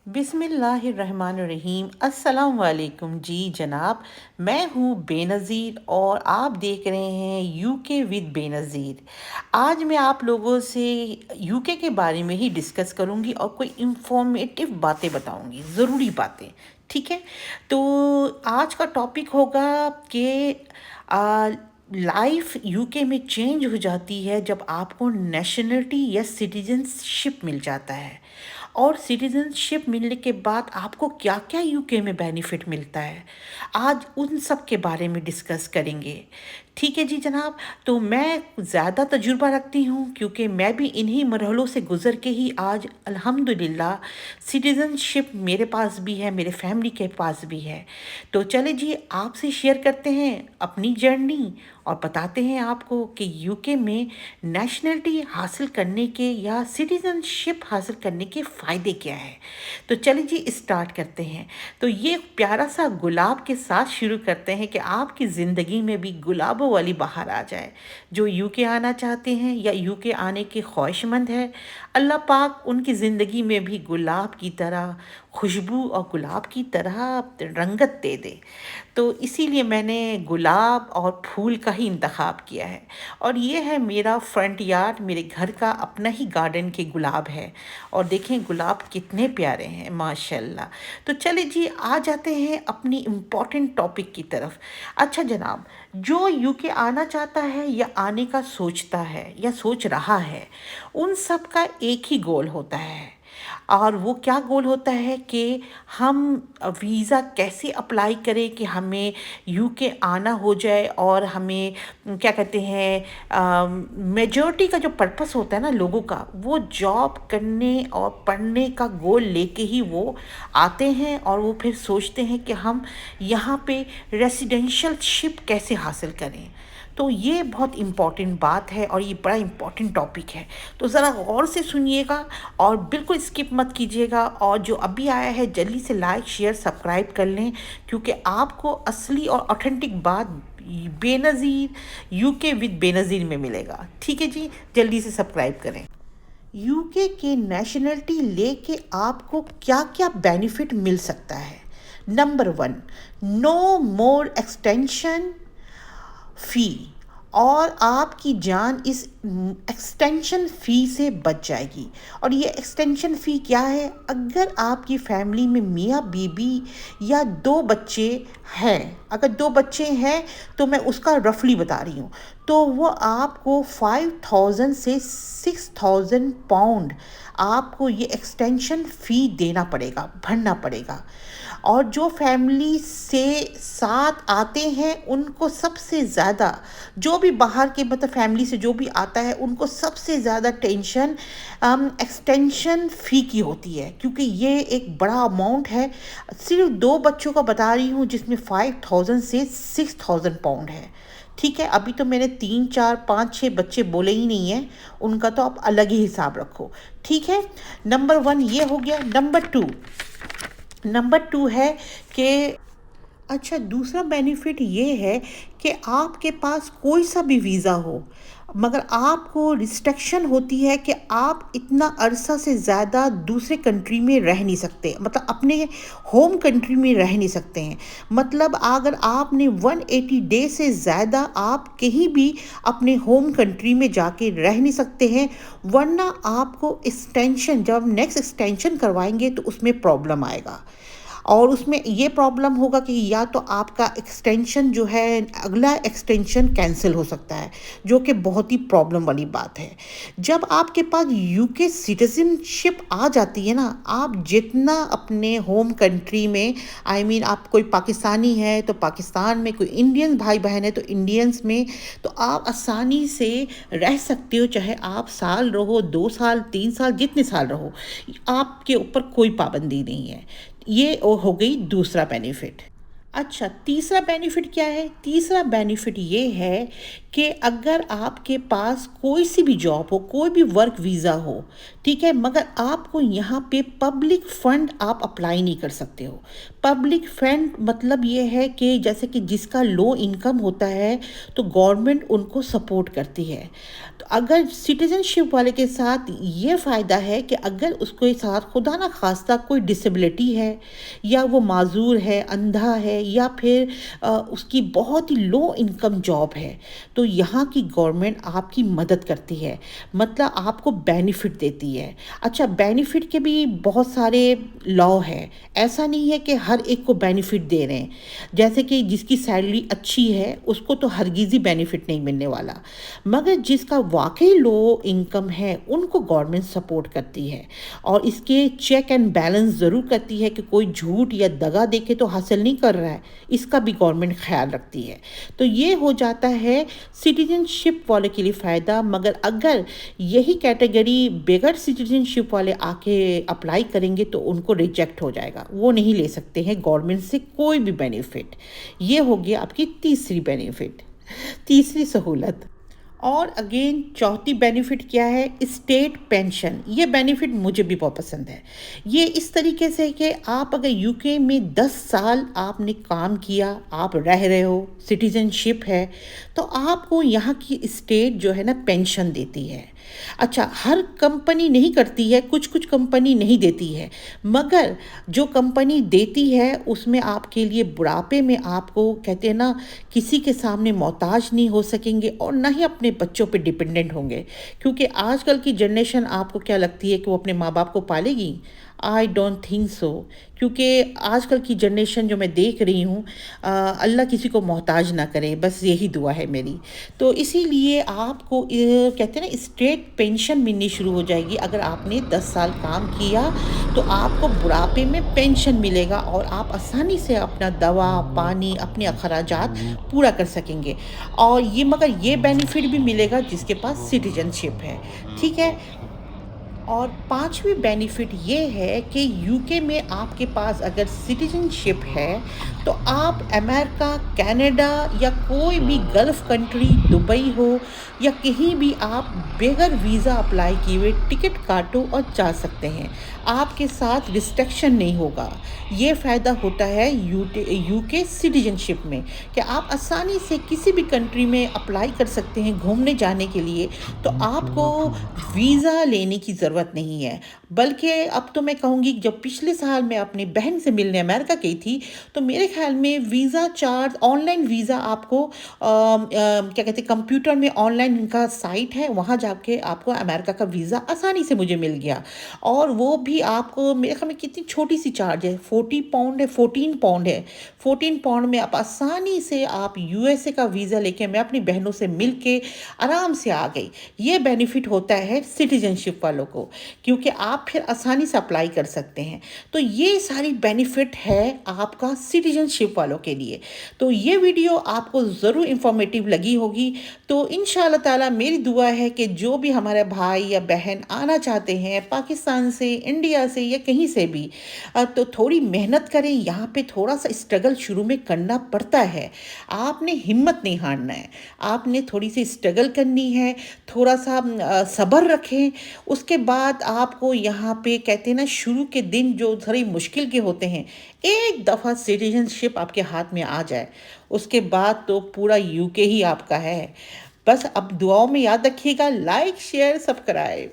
बिस्मिल्लाहिर्रहमानिर्रहीम। अस्सलाम वालेकुम जी जनाब। मैं हूँ बेनज़ीर और आप देख रहे हैं यूके विद बेनज़ीर। आज मैं आप लोगों से यूके के बारे में ही डिस्कस करूँगी और कोई इंफॉर्मेटिव बातें बताऊँगी, ज़रूरी बातें। ठीक है, तो आज का टॉपिक होगा कि लाइफ यूके में चेंज हो जाती है जब आपको नेशनलिटी या सिटीजनशिप मिल जाता है। और सिटीजनशिप मिलने के बाद आपको क्या क्या यूके में बेनिफिट मिलता है, आज उन सब के बारे में डिस्कस करेंगे। ठीक है जी जनाब। तो मैं ज़्यादा तजुर्बा रखती हूँ क्योंकि मैं भी इन्हीं मरहलों से गुज़र के ही आज अल्हम्दुलिल्लाह सिटीज़नशिप मेरे पास भी है, मेरे फैमिली के पास भी है। तो चले जी, आपसे शेयर करते हैं अपनी जर्नी और बताते हैं आपको कि यूके में नेशनलिटी हासिल करने के या सिटीज़नशिप हासिल करने के फ़ायदे क्या हैं। तो चलिए जी स्टार्ट करते हैं। तो ये प्यारा सा गुलाब के साथ शुरू करते हैं कि आपकी ज़िंदगी में भी गुलाबों वाली बहार आ जाए। जो यूके आना चाहते हैं या यूके आने के ख्वाहिशमंद है, अल्लाह पाक उनकी ज़िंदगी में भी गुलाब की तरह खुशबू और गुलाब की तरह रंगत दे दे। तो इसीलिए मैंने गुलाब और फूल का ही इंतखाब किया है। और ये है मेरा फ्रंट यार्ड, मेरे घर का अपना ही गार्डन के गुलाब है। और देखें गुलाब कितने प्यारे हैं माशाल्लाह। तो चले जी आ जाते हैं अपनी इम्पॉर्टेंट टॉपिक की तरफ। अच्छा जनाब, जो यूके आना चाहता है या आने का सोचता है या सोच रहा है, उन सब का एक ही गोल होता है। और वो क्या गोल होता है कि हम वीज़ा कैसे अप्लाई करें कि हमें यूके आना हो जाए और हमें क्या कहते हैं, मेजॉरिटी का जो पर्पस होता है ना लोगों का, वो जॉब करने और पढ़ने का गोल लेके ही वो आते हैं। और वो फिर सोचते हैं कि हम यहाँ पे रेसिडेंशियलशिप कैसे हासिल करें। तो ये बहुत इम्पॉर्टेंट बात है और ये बड़ा इम्पॉर्टेंट टॉपिक है। तो ज़रा गौर से सुनिएगा और बिल्कुल स्किप मत कीजिएगा। और जो अभी आया है जल्दी से लाइक शेयर सब्सक्राइब कर लें, क्योंकि आपको असली और ऑथेंटिक बात बेनज़ीर यूके विद बेनज़ीर में मिलेगा। ठीक है जी, जल्दी से सब्सक्राइब करें। यूके के नेशनलिटी लेके आपको क्या क्या बेनिफिट मिल सकता है। नंबर वन, नो मोर एक्सटेंशन फ़ी। और आपकी जान इस एक्सटेंशन फ़ी से बच जाएगी। और ये एक्सटेंशन फ़ी क्या है, अगर आपकी फैमिली में मियाँ बीबी या दो बच्चे हैं, अगर दो बच्चे हैं तो मैं उसका रफली बता रही हूँ, तो वो आपको 5000 से 6000 पाउंड आपको ये एक्सटेंशन फ़ी देना पड़ेगा, भरना पड़ेगा। और जो फैमिली से साथ आते हैं उनको सबसे ज़्यादा, जो भी बाहर के मतलब फैमिली से जो भी आता है उनको सबसे ज़्यादा टेंशन एक्सटेंशन फ़ी की होती है, क्योंकि ये एक बड़ा अमाउंट है। सिर्फ दो बच्चों का बता रही हूँ जिसमें 5000 से 6000 पाउंड है। ठीक है, अभी तो मैंने 3 4 5 6 बच्चे बोले ही नहीं हैं, उनका तो आप अलग ही हिसाब रखो। ठीक है, नंबर वन ये हो गया। नंबर टू है कि अच्छा, दूसरा बेनिफिट ये है कि आपके पास कोई सा भी वीज़ा हो, मगर आपको रिस्ट्रिक्शन होती है कि आप इतना अरसा से ज़्यादा दूसरे कंट्री में रह नहीं सकते, मतलब अपने होम कंट्री में रह नहीं सकते हैं। मतलब अगर आपने 180 डे से ज़्यादा आप कहीं भी अपने होम कंट्री में जाके रह नहीं सकते हैं, वरना आपको एक्सटेंशन, जब नेक्स्ट एक्सटेंशन करवाएंगे तो उसमें प्रॉब्लम आएगा। और उसमें ये प्रॉब्लम होगा कि या तो आपका एक्सटेंशन जो है, अगला एक्सटेंशन कैंसिल हो सकता है, जो कि बहुत ही प्रॉब्लम वाली बात है। जब आपके पास यूके सिटीजनशिप आ जाती है ना, आप जितना अपने होम कंट्री में, आप कोई पाकिस्तानी है तो पाकिस्तान में, कोई इंडियन भाई बहन है तो इंडियंस में, तो आप आसानी से रह सकते हो। चाहे आप साल रहो, 2 साल 3 साल, जितने साल रहो, आपके ऊपर कोई पाबंदी नहीं है। ये हो गई दूसरा बेनिफिट। अच्छा, तीसरा बेनिफिट क्या है? तीसरा बेनिफिट ये है कि अगर आपके पास कोई सी भी जॉब हो, कोई भी वर्क वीज़ा हो, ठीक है, मगर आपको यहाँ पे पब्लिक फंड आप अप्लाई नहीं कर सकते हो। पब्लिक फंड मतलब ये है कि जैसे कि जिसका लो इनकम होता है, तो गवर्नमेंट उनको सपोर्ट करती है। तो अगर सिटीजनशिप वाले के साथ ये फ़ायदा है कि अगर उसके साथ खुदा ना खास्ता कोई डिसेबिलिटी है, या वो माजूर है, अंधा है, या फिर उसकी बहुत ही लो इनकम जॉब है, तो यहाँ की गवर्नमेंट आपकी मदद करती है, मतलब आपको बेनिफिट देती है। अच्छा, बेनिफिट के भी बहुत सारे लॉ है, ऐसा नहीं है कि हर एक को बेनिफिट दे रहे हैं। जैसे कि जिसकी सैलरी अच्छी है उसको तो हरगिज़ ही बेनिफिट नहीं मिलने वाला, मगर जिसका वाकई लो इनकम है उनको गवर्नमेंट सपोर्ट करती है, और इसके चेक एंड बैलेंस ज़रूर करती है कि कोई झूठ या दगा देके तो हासिल नहीं कर रहा है, इसका भी गवर्नमेंट ख्याल रखती है। तो ये हो जाता है सिटीजनशिप वाले के लिए फ़ायदा। मगर अगर यही कैटेगरी बगैर सिटीजनशिप वाले आके अप्लाई करेंगे तो उनको रिजेक्ट हो जाएगा, वो नहीं ले सकते हैं गवर्नमेंट से कोई भी बेनिफिट। ये हो गया आपकी तीसरी बेनिफिट, तीसरी सहूलत। और अगेन चौथी बेनिफिट क्या है? State pension. ये बेनिफिट मुझे भी बहुत पसंद है। ये इस तरीके से कि आप अगर यूके में 10 साल आपने काम किया, आप रह रहे हो, सिटीजनशिप है, तो आपको यहाँ की स्टेट जो है ना पेंशन देती है। अच्छा, हर कंपनी नहीं करती है, कुछ कुछ कंपनी नहीं देती है, मगर जो कंपनी देती है उसमें आपके लिए बुढ़ापे में आपको कहते हैं ना, किसी के सामने मोहताज नहीं हो सकेंगे और ना ही अपने बच्चों पे डिपेंडेंट होंगे। क्योंकि आजकल की जनरेशन आपको क्या लगती है कि वो अपने माँ बाप को पालेगी? I don't think so. क्योंकि आजकल की जनरेशन जो मैं देख रही हूँ, अल्लाह किसी को मोहताज ना करे, बस यही दुआ है मेरी। तो इसीलिए आपको कहते हैं ना, स्टेट पेंशन मिलनी शुरू हो जाएगी। अगर आपने 10 साल काम किया तो आपको बुढ़ापे में पेंशन मिलेगा और आप आसानी से अपना दवा पानी अपने अखराजात पूरा कर सकेंगे। और ये मगर ये बेनिफिट भी मिलेगा जिसके पास सिटीजनशिप है, ठीक है। और पांचवी बेनिफिट ये है कि यूके में आपके पास अगर सिटीजनशिप है तो आप अमेरिका, कनाडा या कोई भी गल्फ़ कंट्री, दुबई हो या कहीं भी आप बगैर वीज़ा अप्लाई किए हुए टिकट काटो और जा सकते हैं। आपके साथ रिस्ट्रिक्शन नहीं होगा। ये फ़ायदा होता है यूके सिटीजनशिप में कि आप आसानी से किसी भी कंट्री में अप्लाई कर सकते हैं घूमने जाने के लिए। तो आपको वीज़ा लेने की ज़रूरत नहीं है। बल्कि अब तो मैं कहूँगी, जब पिछले साल मैं अपनी बहन से मिलने अमेरिका गई थी, तो मेरे ख़्याल में वीज़ा चार्ज, ऑनलाइन वीज़ा आपको क्या कहते हैं, कंप्यूटर में ऑनलाइन इनका साइट है, वहाँ जाके आपको अमेरिका का वीज़ा आसानी से मुझे मिल गया। और वो भी आपको मेरे ख़्याल में कितनी छोटी सी चार्ज है, 40 पाउंड है, 14 पाउंड है। 14 पाउंड में आप आसानी से आप यूएसए का वीज़ा लेके, मैं अपनी बहनों से मिल के आराम से आ गई। ये बेनिफिट होता है सिटीजनशिप वालों को, क्योंकि आप फिर आसानी से अप्लाई कर सकते हैं। तो ये सारी बेनिफिट है आपका सिटीजनशिप वालों के लिए। तो ये वीडियो आपको ज़रूर इंफॉर्मेटिव लगी होगी। तो इंशाल्लाह ताला मेरी दुआ है कि जो भी हमारे भाई या बहन आना चाहते हैं पाकिस्तान से, इंडिया से या कहीं से भी, तो थोड़ी मेहनत करें। यहाँ पे थोड़ा सा स्ट्रगल शुरू में करना पड़ता है, आपने हिम्मत नहीं हारना है, आपने थोड़ी सी स्ट्रगल करनी है, थोड़ा सा सब्र रखें। उसके बाद आपको यहाँ पे कहते हैं ना, शुरू के दिन जो थोड़ी मुश्किल के होते हैं, एक दफ़ा सिटीजनशिप आपके हाथ में आ जाए, उसके बाद तो पूरा यूके ही आपका है। बस अब दुआओं में याद रखिएगा, लाइक शेयर सब्सक्राइब।